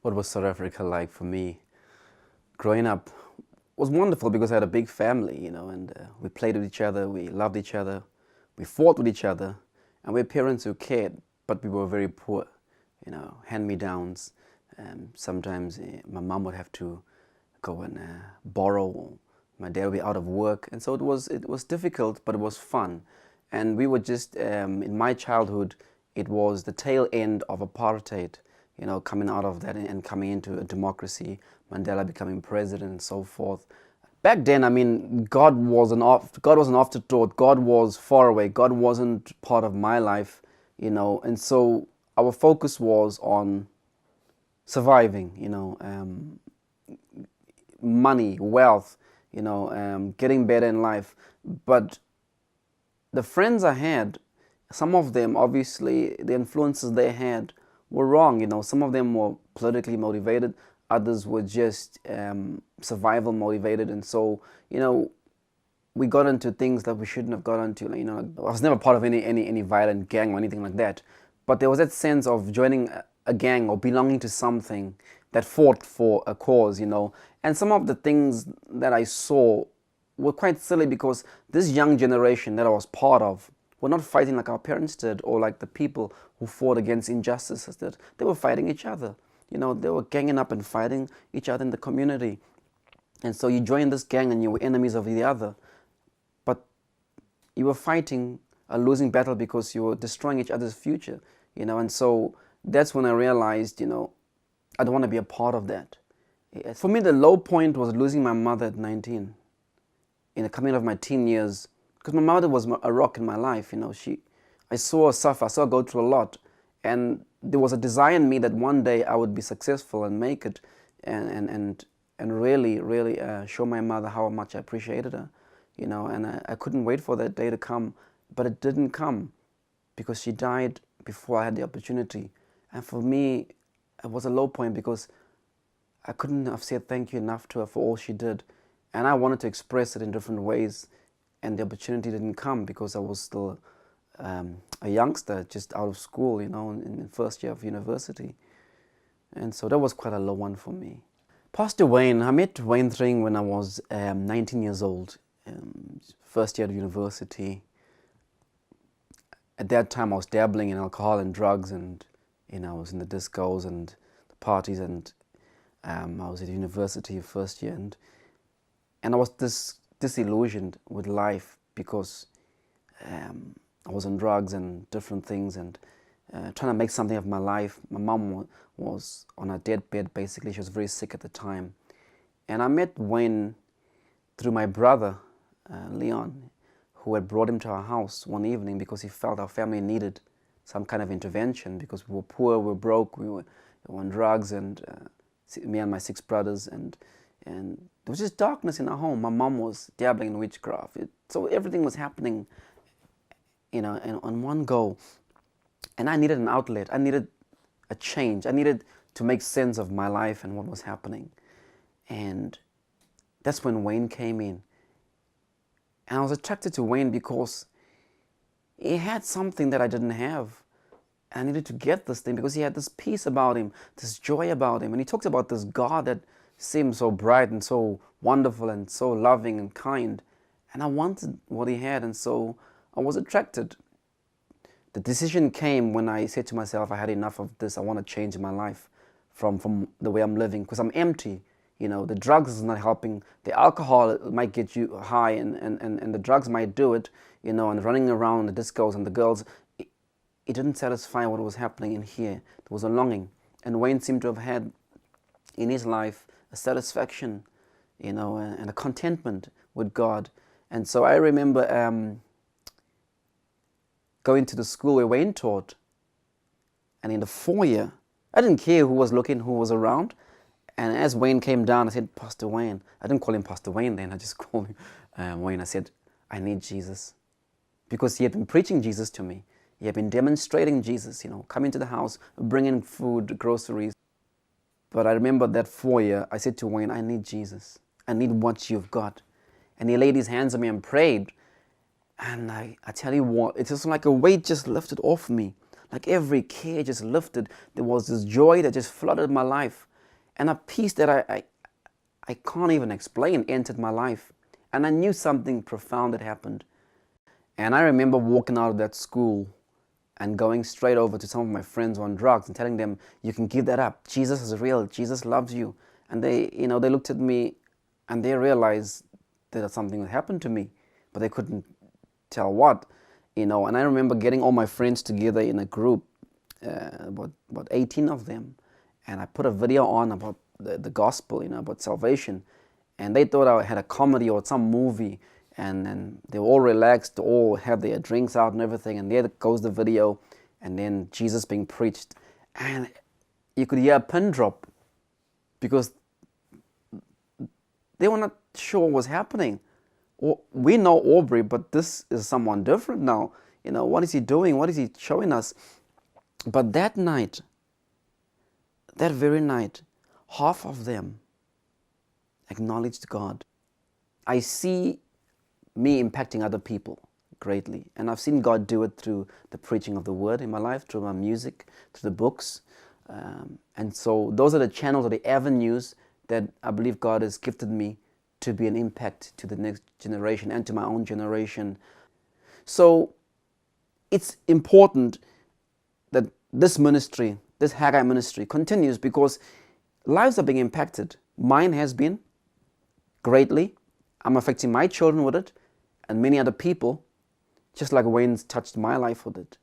What was South Africa like for me? Growing up was wonderful because I had a big family, and we played with each other, we loved each other, we fought with each other, and we had parents who cared, but we were very poor, hand-me-downs. Sometimes my mom would have to go and borrow. My dad would be out of work, and so it was difficult, but it was fun. And we were just in my childhood, it was the tail end of apartheid, coming out of that and coming into a democracy, Mandela becoming president and so forth. Back then, I mean, God was an afterthought. God was far away. God wasn't part of my life, and so our focus was on surviving, money, wealth, getting better in life. But the friends I had, some of them, obviously, the influences they had were wrong. Some of them were politically motivated, others were just survival motivated, and so we got into things that we shouldn't have got into. I was never part of any violent gang or anything like that, but there was that sense of joining a gang or belonging to something that fought for a cause. And some of the things that I saw were quite silly because this young generation that I was part of were not fighting like our parents did or like the people who fought against injustices did. They were fighting each other. They were ganging up and fighting each other in the community. And so you joined this gang and you were enemies of the other. But you were fighting a losing battle because you were destroying each other's future. And so that's when I realized, I don't want to be a part of that. For me, the low point was losing my mother at 19, in the coming of my teen years, because my mother was a rock in my life. I saw her suffer, I saw her go through a lot, and there was a desire in me that one day I would be successful and make it, and really show my mother how much I appreciated her, and I couldn't wait for that day to come, but it didn't come because she died before I had the opportunity. And for me, it was a low point because I couldn't have said thank you enough to her for all she did. And I wanted to express it in different ways, and the opportunity didn't come because I was still a youngster, just out of school, in the first year of university. And so that was quite a low one for me. Pastor Wayne, I met Wayne Thring when I was 19 years old, first year of university. At that time, I was dabbling in alcohol and drugs, and I was in the discos and the parties, and I was at university first year, and I was disillusioned with life because I was on drugs and different things, and trying to make something of my life. My mom was on her deathbed, basically. She was very sick at the time. And I met Wayne through my brother, Leon, who had brought him to our house one evening because he felt our family needed some kind of intervention because we were poor, we were broke, we were on drugs, and me and my 6 brothers, and there was just darkness in our home. My mom was dabbling in witchcraft. So everything was happening, and on one go. And I needed an outlet. I needed a change. I needed to make sense of my life and what was happening. And that's when Wayne came in. And I was attracted to Wayne because he had something that I didn't have. I needed to get this thing because he had this peace about him, this joy about him. And he talked about this God that seemed so bright and so wonderful and so loving and kind. And I wanted what he had, and so I was attracted. The decision came when I said to myself, I had enough of this. I want to change my life from the way I'm living because I'm empty. The drugs is not helping. The alcohol might get you high, and the drugs might do it, and running around the discos and the girls. It didn't satisfy what was happening in here. There was a longing. And Wayne seemed to have had in his life a satisfaction, and a contentment with God. And so I remember going to the school where Wayne taught. And in the foyer, I didn't care who was looking, who was around. And as Wayne came down, I said, Pastor Wayne. I didn't call him Pastor Wayne then. I just called him Wayne. I said, I need Jesus. Because he had been preaching Jesus to me. He had been demonstrating Jesus, coming to the house, bringing food, groceries. But I remember that foyer, I said to Wayne, I need Jesus. I need what you've got. And he laid his hands on me and prayed. And I tell you what, it's just like a weight just lifted off me. Like every care just lifted. There was this joy that just flooded my life. And a peace that I can't even explain entered my life. And I knew something profound had happened. And I remember walking out of that school and going straight over to some of my friends on drugs and telling them, you can give that up. Jesus is real. Jesus loves you. And they looked at me and they realized that something had happened to me, but they couldn't tell what. And I remember getting all my friends together in a group, about 18 of them. And I put a video on about the gospel, about salvation. And they thought I had a comedy or some movie. And then they were all relaxed, all had their drinks out and everything. And there goes the video. And then Jesus being preached. And you could hear a pin drop because they were not sure what was happening. We know Aubrey, but this is someone different now. What is he doing? What is he showing us? But that night, that very night, half of them acknowledged God. I see me impacting other people greatly. And I've seen God do it through the preaching of the word in my life, through my music, through the books. And so those are the channels or the avenues that I believe God has gifted me to be an impact to the next generation and to my own generation. So it's important that this ministry, this Haggai ministry, continues because lives are being impacted. Mine has been greatly. I'm affecting my children with it and many other people, just like Wayne's touched my life with it.